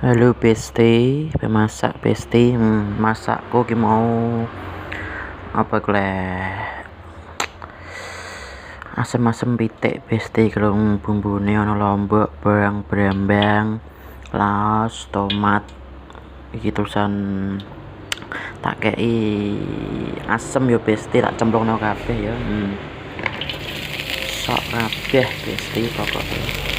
Halo Besti, pemasak Besti, masakku ki mau apa asem-asem pitik Besti, kalau bumbune ana lombok, bawang brambang, laos, tomat, iki terusan tak kei asem yo Besti, tak cemplungno kabeh ya. Sok kabeh Besti pokoknya.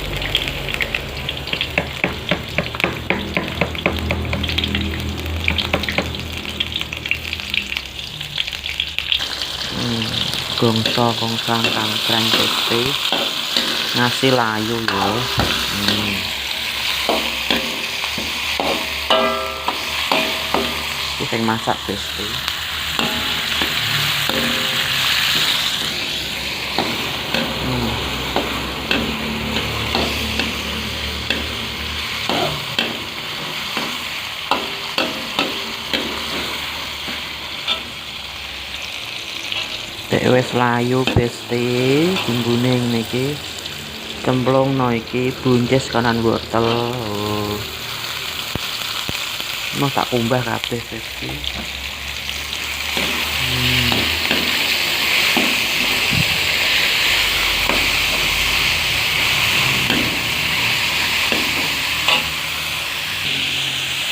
Gongso-gongsoan kangkring Besti, ngasih layu yo. Sing masak Besti. Dek wis layu Besti, bumbune niki cemplungno iki buncis kanan wortel. Mau tak kumbah kabeh Besti.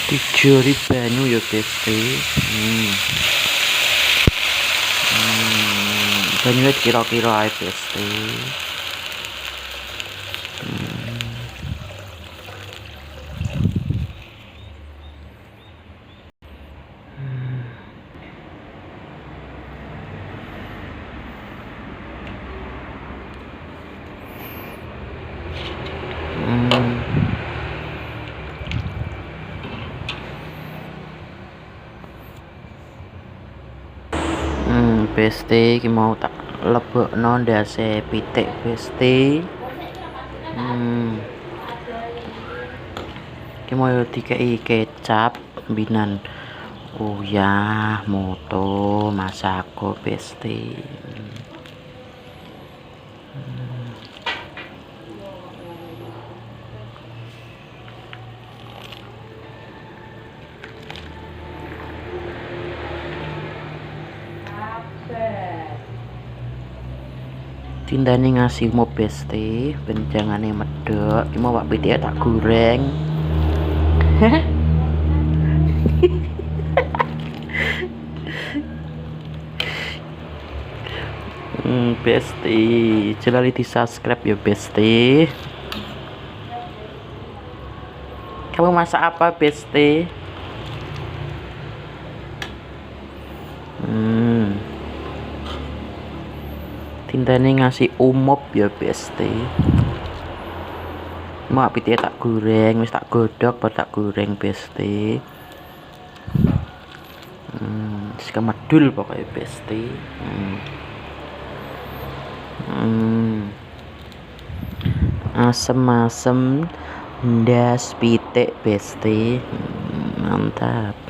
Dijori banyu ya Besti. Banyune kira-kira ae Besti. Besti iki mau tak lebokno ndase pitik Besti. Iki mau dikei kecap binan uyah moto masako Besti. Tindane ngasih mo Besti, ben jangane medhok. Iki mau wak pitik tak goreng. Besti, jelali di subscribe ya Besti. Kamu masak apa Besti? Tindane ngasih umup ya Besti. Mau pitik tak goreng, wis tak godhog baru tak goreng Besti. Sekemedul pokoknya Besti. Asem-asem ndas pitik Besti. Mantap.